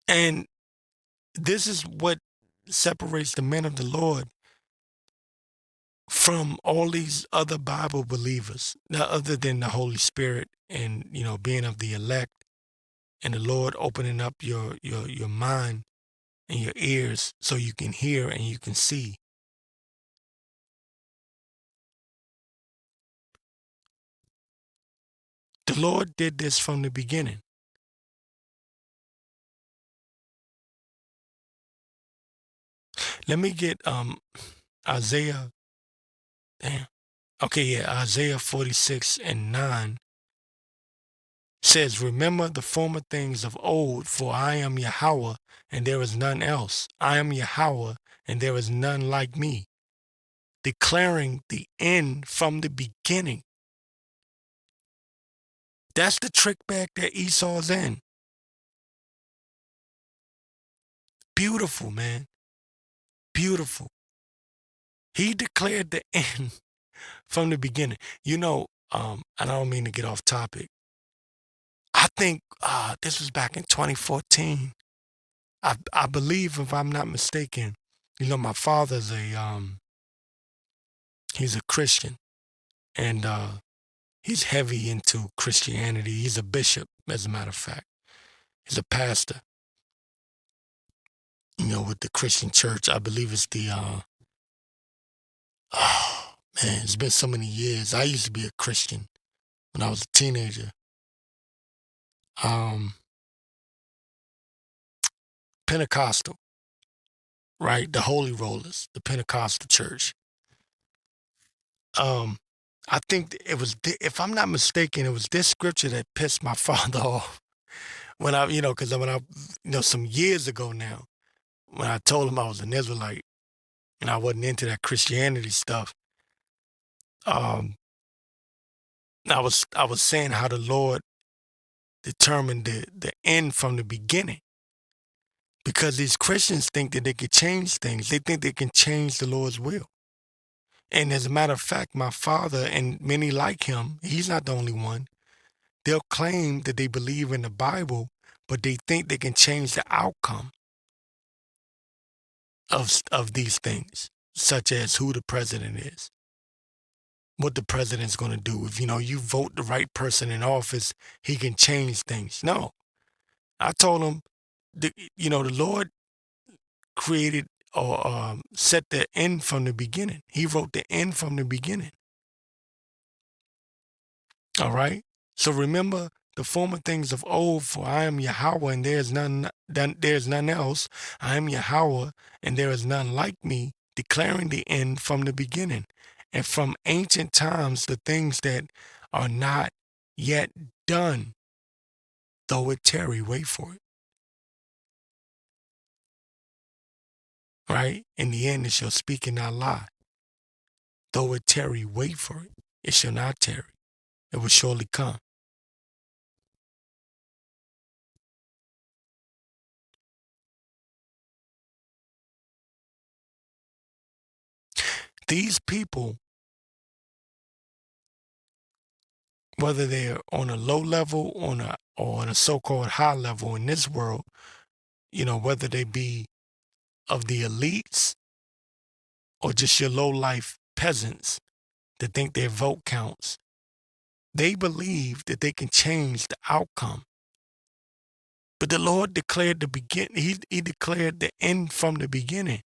And this is what separates the men of the Lord from all these other Bible believers, other than the Holy Spirit and, being of the elect and the Lord opening up your mind and your ears so you can hear and you can see. The Lord did this from the beginning. Let me get Isaiah. Damn. Okay, yeah, Isaiah 46:9 says, "Remember the former things of old, for I am Yahweh, and there is none else. I am Yahweh, and there is none like me, declaring the end from the beginning." That's the trick back that Esau's in. Beautiful, man. Beautiful. He declared the end from the beginning. And I don't mean to get off topic. I think this was back in 2014. I believe, if I'm not mistaken, my father's he's a Christian, and he's heavy into Christianity. He's a bishop, as a matter of fact. He's a pastor, with the Christian church. I believe it's the, oh, man, it's been so many years. I used to be a Christian when I was a teenager. Pentecostal, right? The Holy Rollers, the Pentecostal church. I think it was, if I'm not mistaken, it was this scripture that pissed my father off when because when I, some years ago now, when I told him I was an Israelite and I wasn't into that Christianity stuff, I was saying how the Lord determine the end from the beginning. Because these Christians think that they can change things. They think they can change the Lord's will. And as a matter of fact, my father and many like him, he's not the only one, they'll claim that they believe in the Bible, but they think they can change the outcome of these things, such as who the president is, what the president's going to do. If you vote the right person in office, he can change things. No, I told him, the Lord created or set the end from the beginning. He wrote the end from the beginning. All right. So remember the former things of old, for I am Yahweh, and there is none else. I am Yahweh, and there is none like me, declaring the end from the beginning, and from ancient times the things that are not yet done, though it tarry, wait for it. Right? In the end, it shall speak and not lie. Though it tarry, wait for it. It shall not tarry. It will surely come. These people, whether they're on a low level or on a so-called high level in this world, whether they be of the elites or just your low-life peasants that think their vote counts, they believe that they can change the outcome. But the Lord declared he declared the end from the beginning,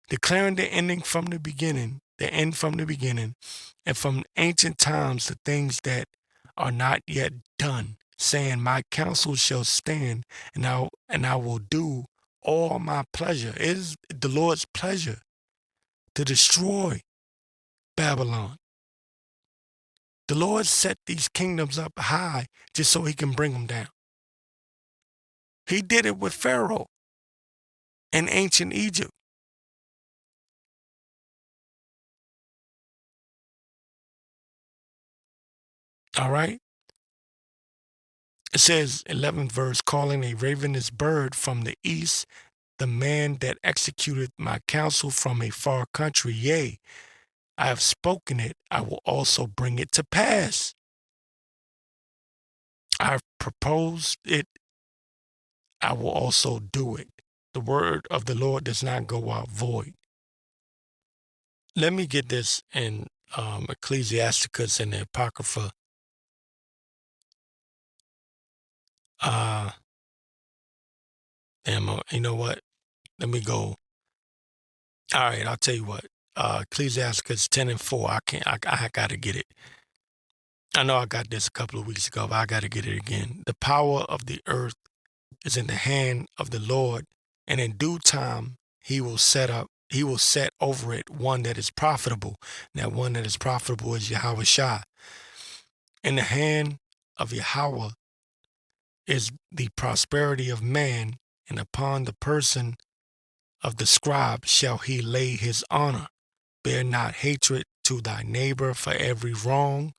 declaring the ending from the beginning, the end from the beginning, and from ancient times the things that are not yet done, saying, my counsel shall stand, and I will do all my pleasure. It is the Lord's pleasure to destroy Babylon. The Lord set these kingdoms up high just so he can bring them down. He did it with Pharaoh in ancient Egypt. All right? It says, 11th verse, calling a ravenous bird from the east, the man that executed my counsel from a far country. Yea, I have spoken it, I will also bring it to pass. I have proposed it, I will also do it. The word of the Lord does not go out void. Let me get this in Ecclesiasticus and the Apocrypha. You know what? Let me go. All right, I'll tell you what. Ecclesiasticus 10:4. I got to get it. I know I got this a couple of weeks ago, but I got to get it again. The power of the earth is in the hand of the Lord, and in due time he will set over it one that is profitable. That one that is profitable is Yahawashi. In the hand of Yahweh is the prosperity of man, and upon the person of the scribe shall he lay his honor. Bear not hatred to thy neighbor for every wrong,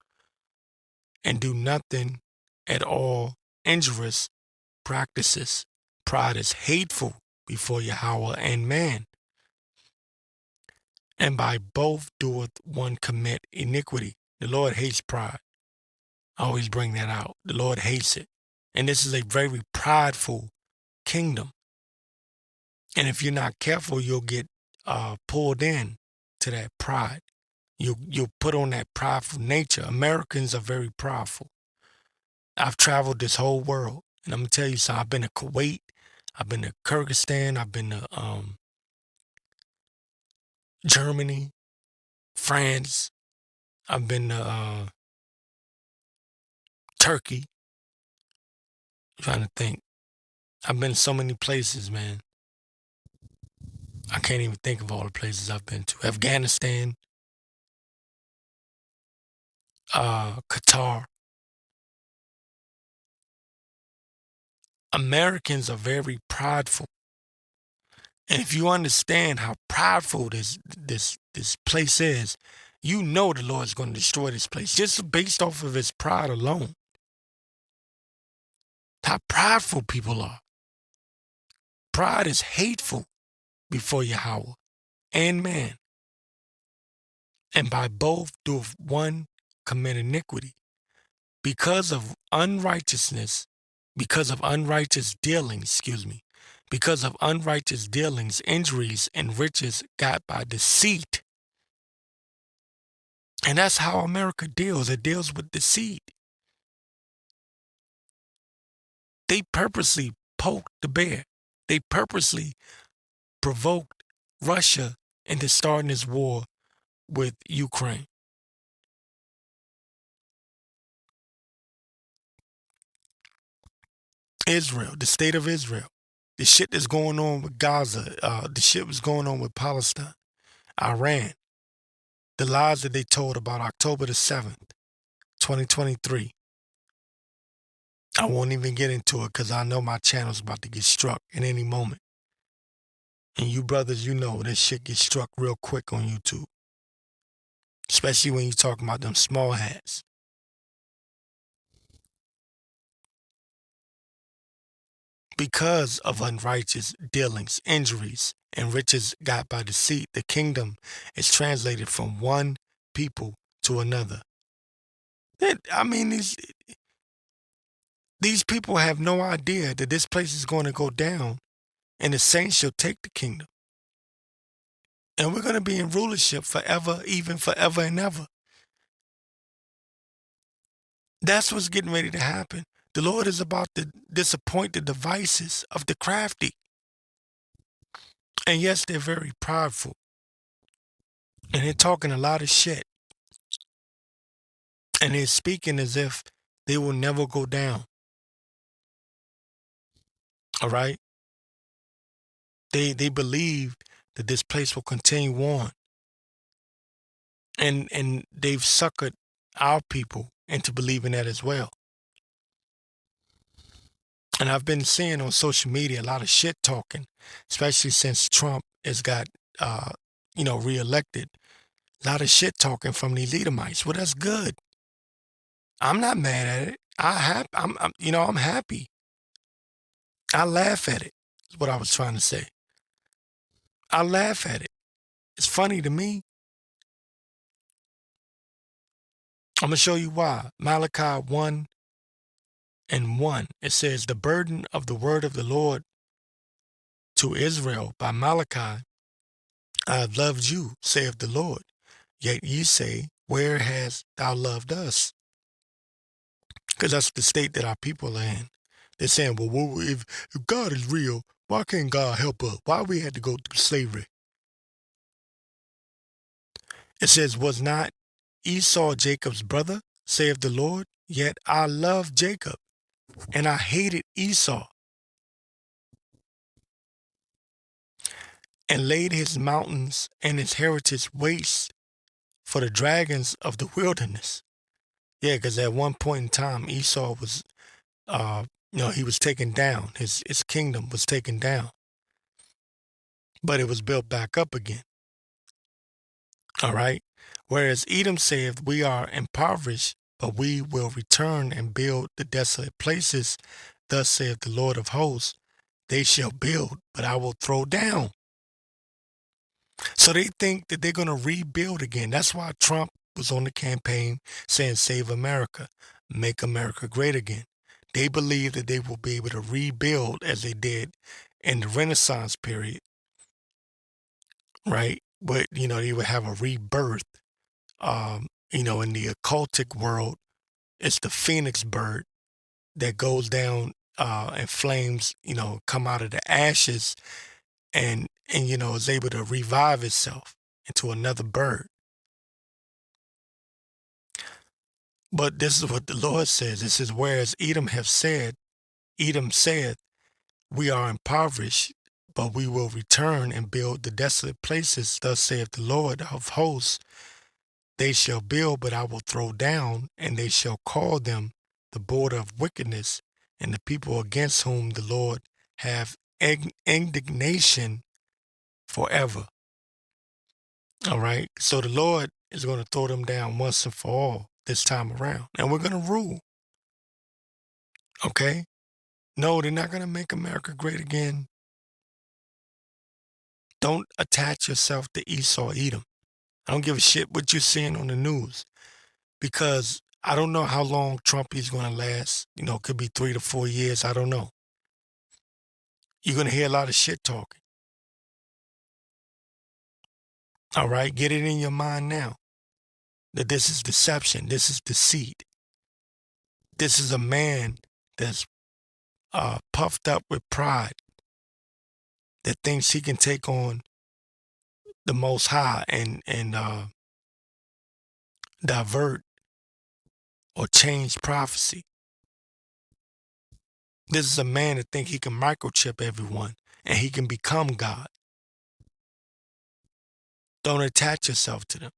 and do nothing at all injurious practices. Pride is hateful before Yahweh and man, and by both doeth one commit iniquity. The Lord hates pride. I always bring that out. The Lord hates it. And this is a very prideful kingdom. And if you're not careful, you'll get pulled in to that pride. You'll put on that prideful nature. Americans are very prideful. I've traveled this whole world, and I'm gonna tell you something. I've been to Kuwait, I've been to Kyrgyzstan, I've been to Germany, France, I've been to Turkey. I'm trying to think. I've been to so many places, man. I can't even think of all the places I've been to. Afghanistan, Qatar. Americans are very prideful. And if you understand how prideful this place is, you know the Lord's going to destroy this place just based off of his pride alone. How prideful people are. Pride is hateful before Yahweh and man. And by both doeth one commit iniquity. Because of unrighteousness, because of unrighteous dealings, because of unrighteous dealings, injuries, and riches got by deceit. And that's how America deals. It deals with deceit. They purposely poked the bear. They purposely provoked Russia into starting this war with Ukraine. Israel, the state of Israel, the shit that's going on with Gaza, the shit was going on with Palestine, Iran, the lies that they told about October the 7th, 2023. I won't even get into it because I know my channel's about to get struck at any moment. And you brothers, you know this shit gets struck real quick on YouTube. Especially when you're talking about them small hats. Because of unrighteous dealings, injuries, and riches got by deceit, the kingdom is translated from one people to another. These people have no idea that this place is going to go down and the saints shall take the kingdom. And we're going to be in rulership forever, even forever and ever. That's what's getting ready to happen. The Lord is about to disappoint the devices of the crafty. And yes, they're very prideful. And they're talking a lot of shit. And they're speaking as if they will never go down. All right? They believe that this place will continue on. And they've suckered our people into believing that as well. And I've been seeing on social media a lot of shit talking, especially since Trump has got, reelected. A lot of shit talking from the Edomites. Well, that's good. I'm not mad at it. I'm happy. I laugh at it. Is what I was trying to say. I laugh at it. It's funny to me. I'm gonna show you why. Malachi 1:1. It says, "The burden of the word of the Lord to Israel by Malachi, I have loved you, saith the Lord. Yet ye say, where hast thou loved us?" Because that's the state that our people are in. They're saying, well, if God is real, why can't God help us? Why we had to go through slavery? It says, was not Esau Jacob's brother, saith the Lord? Yet I loved Jacob, and I hated Esau, and laid his mountains and his heritage waste for the dragons of the wilderness. Yeah, because at one point in time, Esau was, he was taken down. His kingdom was taken down. But it was built back up again. All right? Whereas Edom saith, we are impoverished, but we will return and build the desolate places. Thus saith the Lord of hosts, they shall build, but I will throw down. So they think that they're going to rebuild again. That's why Trump was on the campaign saying, save America, make America great again. They believe that they will be able to rebuild as they did in the Renaissance period, right? But, they would have a rebirth. In the occultic world, it's the phoenix bird that goes down and flames, come out of the ashes and is able to revive itself into another bird. But this is what the Lord says. This is whereas Edom said, we are impoverished, but we will return and build the desolate places. Thus saith the Lord of hosts, they shall build, but I will throw down, and they shall call them the border of wickedness, and the people against whom the Lord have indignation forever. All right. So the Lord is going to throw them down once and for all this time around. And we're going to rule. Okay. No, they're not going to make America great again. Don't attach yourself to Esau, Edom. I don't give a shit what you're seeing on the news, because I don't know how long Trump is going to last. It could be 3 to 4 years. I don't know. You're going to hear a lot of shit talking. All right? Get it in your mind now that this is deception. This is deceit. This is a man that's puffed up with pride, that thinks he can take on the Most High and divert or change prophecy. This is a man that thinks he can microchip everyone and he can become God. Don't attach yourself to them.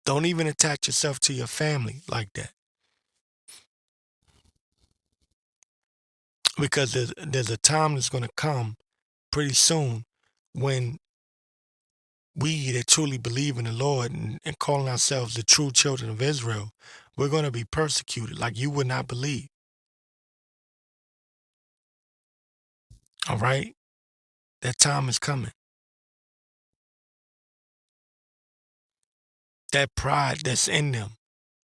Don't even attach yourself to your family like that. Because there's a time that's going to come pretty soon when we that truly believe in the Lord and calling ourselves the true children of Israel, we're going to be persecuted like you would not believe. All right? That time is coming. That pride that's in them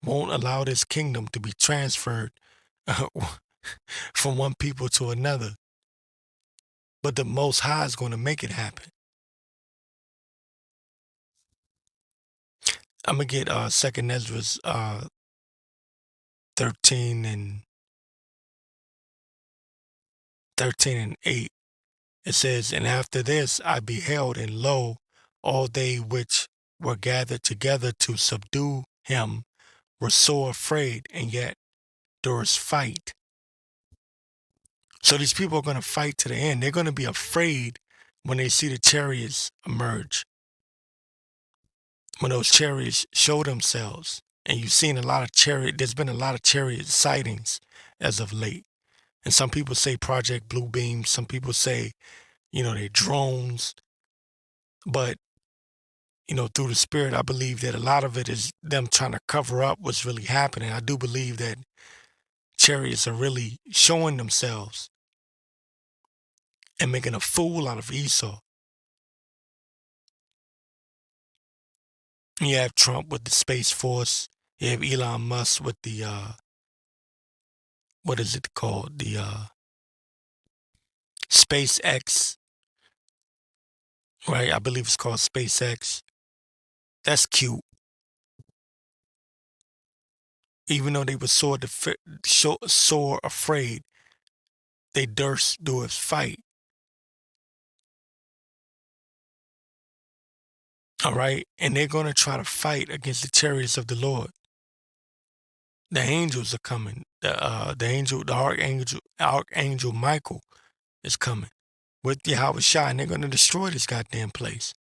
won't allow this kingdom to be transferred from one people to another. But the Most High is going to make it happen. I'm going to get 2 Ezra 13 and 8. It says, "And after this I beheld, and lo, all they which were gathered together to subdue him were sore afraid, and yet durst fight." So these people are going to fight to the end. They're going to be afraid when they see the chariots emerge. When those chariots show themselves, and you've seen there's been a lot of chariot sightings as of late. And some people say Project Bluebeam, some people say, they're drones. But, through the Spirit, I believe that a lot of it is them trying to cover up what's really happening. I do believe that chariots are really showing themselves and making a fool out of Esau. You have Trump with the Space Force. You have Elon Musk with the, what is it called? The SpaceX, right? I believe it's called SpaceX. That's cute. Even though they were sore afraid, they durst do a fight. All right? And they're going to try to fight against the chariots of the Lord. The angels are coming. The archangel Michael is coming with Yahawashi, and they're going to destroy this goddamn place.